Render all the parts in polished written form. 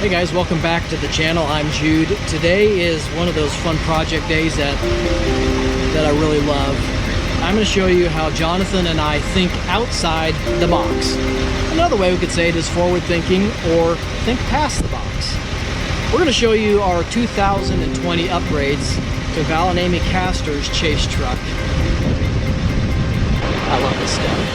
Hey guys, welcome back to the channel. I'm Jude. Today is one of those fun project days that I really love. I'm going to show you how Jonathan and I think outside the box. Another way we could say it is forward thinking or think past the box. We're going to show you our 2020 upgrades to Val and Amy Castor's chase truck. I love this stuff.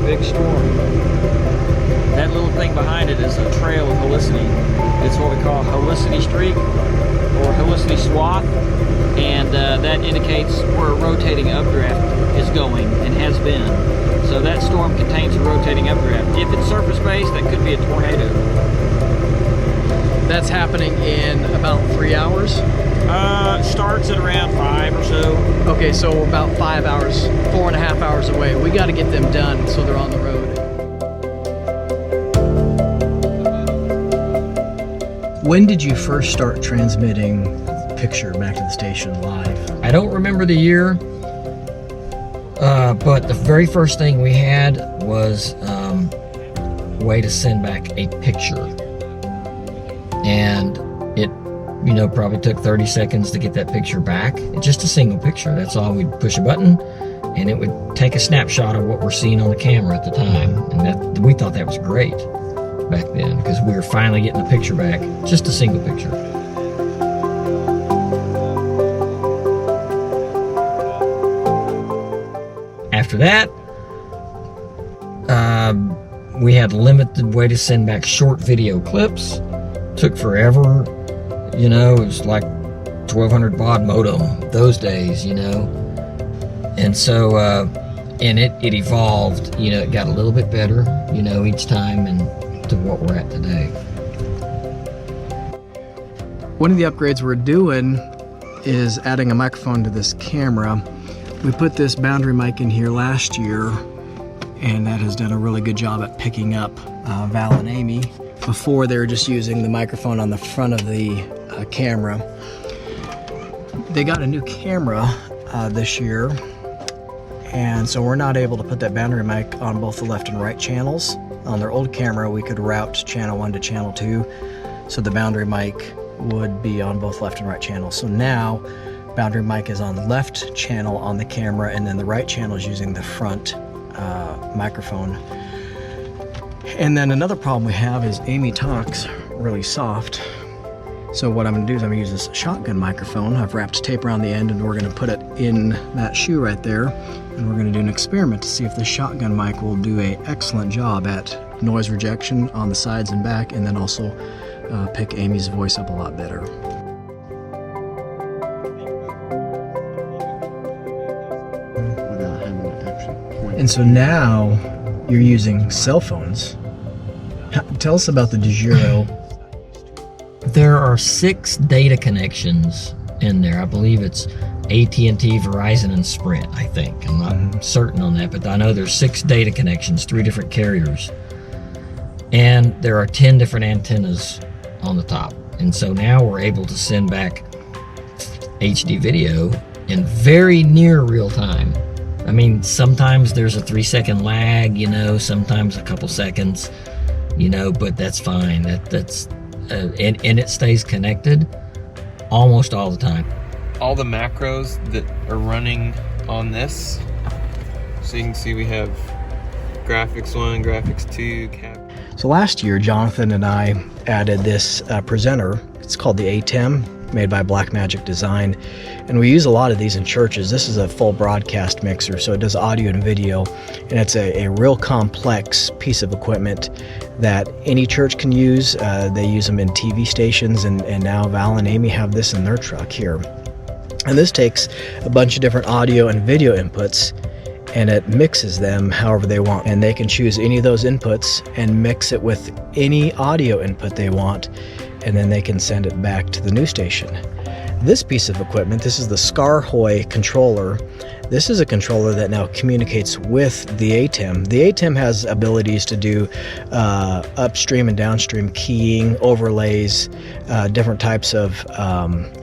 Big storm. That little thing behind it is a trail of helicity. It's what we call helicity streak or helicity swath, and that indicates where a rotating updraft is going and has been. So that storm contains a rotating updraft. If it's surface-based, that could be a tornado. That's happening in about 3 hours? Starts at around 5 or so. Okay, so we're about 5 hours, 4.5 hours away. We got to get them done so they're on the road. When did you first start transmitting picture back to the station live? I don't remember the year, but the very first thing we had was a way to send back a picture. And it, probably took 30 seconds to get that picture back. It's just a single picture. That's all. We'd push a button and it would take a snapshot of what we're seeing on the camera at the time. And we thought that was great back then because we were finally getting the picture back. Just a single picture. After that, we had limited way to send back short video clips. Took forever. It was like 1200 baud modem those days, and so and it evolved, it got a little bit better, each time and to what we're at today. One of the upgrades we're doing is adding a microphone to this camera. We put this boundary mic in here last year, and that has done a really good job at picking up Val and Amy. Before, they were just using the microphone on the front of the camera. They got a new camera this year, and so we're not able to put that boundary mic on both the left and right channels. On their old camera, we could route channel 1 to channel 2, so the boundary mic would be on both left and right channels. So now, boundary mic is on the left channel on the camera, and then the right channel is using the front microphone. And then another problem we have is Amy talks really soft. So what I'm going to do is I'm going to use this shotgun microphone. I've wrapped tape around the end, and we're going to put it in that shoe right there. And we're going to do an experiment to see if this shotgun mic will do an excellent job at noise rejection on the sides and back, and then also pick Amy's voice up a lot better. Without having to actually point. And so now you're using cell phones. Tell us about the DeGiro. There are 6 data connections in there. I believe it's AT&T, Verizon, and Sprint, I think. I'm not certain on that, but I know there's 6 data connections, 3 different carriers. And there are 10 different antennas on the top. And so now we're able to send back HD video in very near real time. I mean, sometimes there's a 3-second lag, sometimes a couple seconds, but that's fine. That's and it stays connected almost all the time. All the macros that are running on this, so you can see we have graphics 1, graphics 2, So last year, Jonathan and I added this presenter. It's called the AT897, made by Blackmagic Design, and we use a lot of these in churches. This is a full broadcast mixer, so it does audio and video, and it's a real complex piece of equipment that any church can use. They use them in TV stations, and now Val and Amy have this in their truck here. And this takes a bunch of different audio and video inputs, and it mixes them however they want, and they can choose any of those inputs and mix it with any audio input they want, and then they can send it back to the news station. This piece of equipment, this is the Skaarhoj controller. This is a controller that now communicates with the ATEM. The ATEM has abilities to do upstream and downstream keying, overlays, different types of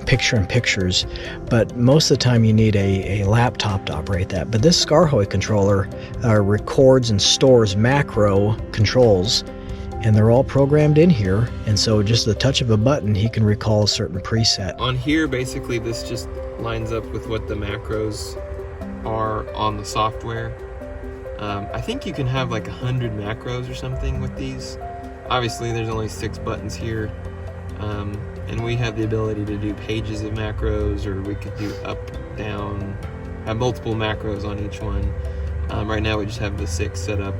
picture-in-pictures, but most of the time you need a laptop to operate that. But this Skaarhoj controller records and stores macro controls, and they're all programmed in here, and so just the touch of a button he can recall a certain preset. On here, basically this just lines up with what the macros are on the software. I think you can have like 100 macros or something with these. Obviously there's only 6 buttons here, and we have the ability to do pages of macros, or we could do up, down, have multiple macros on each one. Right now we just have the 6 set up.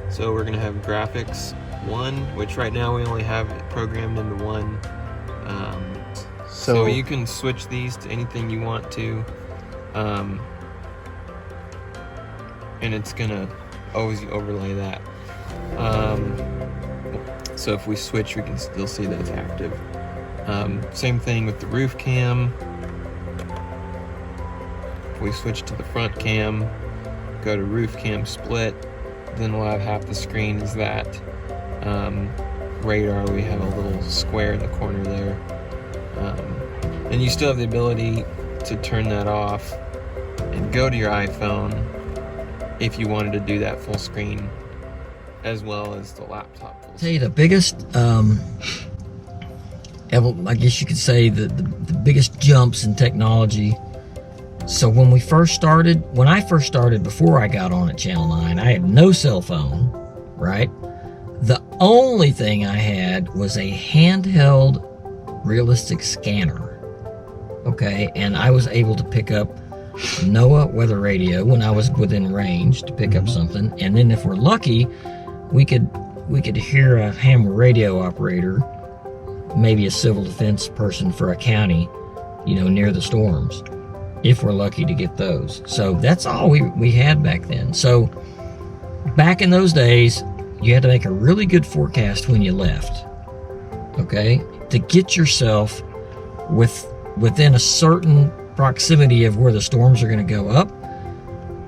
So we're gonna have graphics 1, which right now we only have it programmed into 1. So you can switch these to anything you want to, and it's gonna always overlay that. So if we switch, we can still see that it's active. Same thing with the roof cam. If we switch to the front cam, go to roof cam split, then we'll have half the screen is that. Radar, we have a little square in the corner there. And you still have the ability to turn that off and go to your iPhone if you wanted to do that full screen, as well as the laptop full screen. Tell you the biggest, I guess you could say the biggest jumps in technology. So when I first started, before I got on at Channel 9, I had no cell phone, right? The only thing I had was a handheld realistic scanner, okay? And I was able to pick up NOAA weather radio when I was within range to pick up something, and then if we're lucky, we could hear a ham radio operator, maybe a civil defense person for a county, near the storms, if we're lucky to get those. So that's all we had back then. So back in those days, you had to make a really good forecast when you left, okay, to get yourself within a certain proximity of where the storms are going to go up,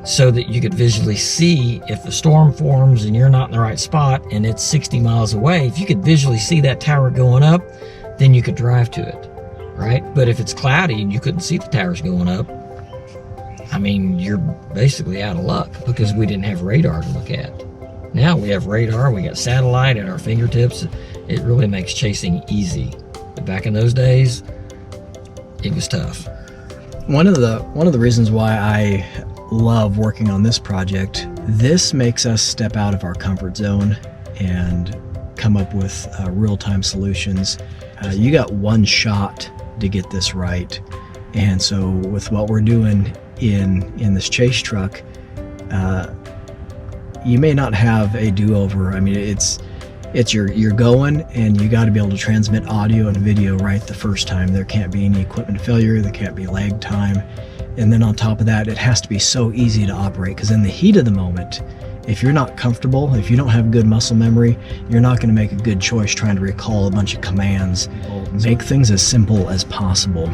so that you could visually see if the storm forms and you're not in the right spot and it's 60 miles away. If you could visually see that tower going up, then you could drive to it, right? But if it's cloudy and you couldn't see the towers going up, I mean, you're basically out of luck, because we didn't have radar to look at. Now we have radar, we got satellite at our fingertips. It really makes chasing easy. But back in those days, it was tough. One of the reasons why I love working on this project, this makes us step out of our comfort zone and come up with real-time solutions. You got one shot to get this right, and so with what we're doing in this chase truck, you may not have a do-over. I mean, it's you're going, and you got to be able to transmit audio and video right the first time. There can't be any equipment failure, there can't be lag time, and then on top of that, it has to be so easy to operate, because in the heat of the moment, if you're not comfortable, if you don't have good muscle memory, you're not going to make a good choice trying to recall a bunch of commands. Make things as simple as possible.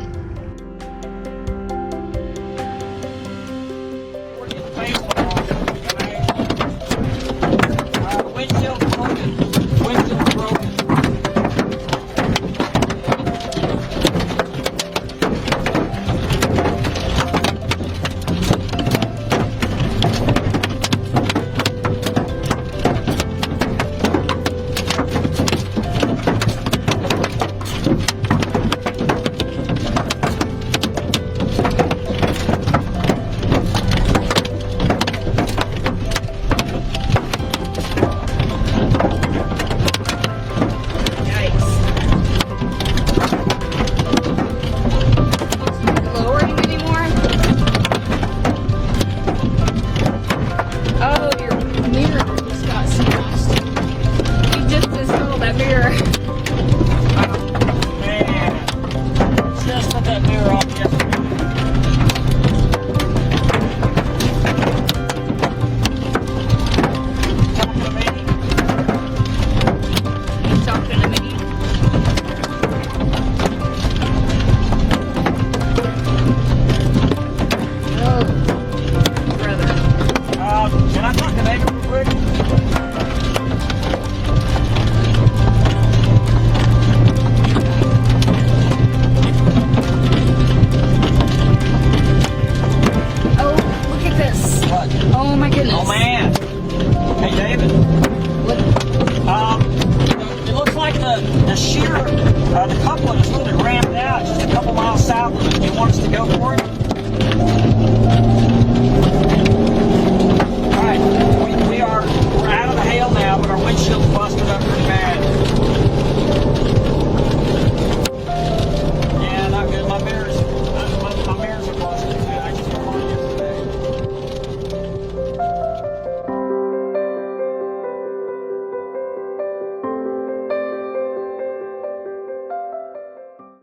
here, the coupling is really rammed out just a couple miles south of it. Do you want us to go for it?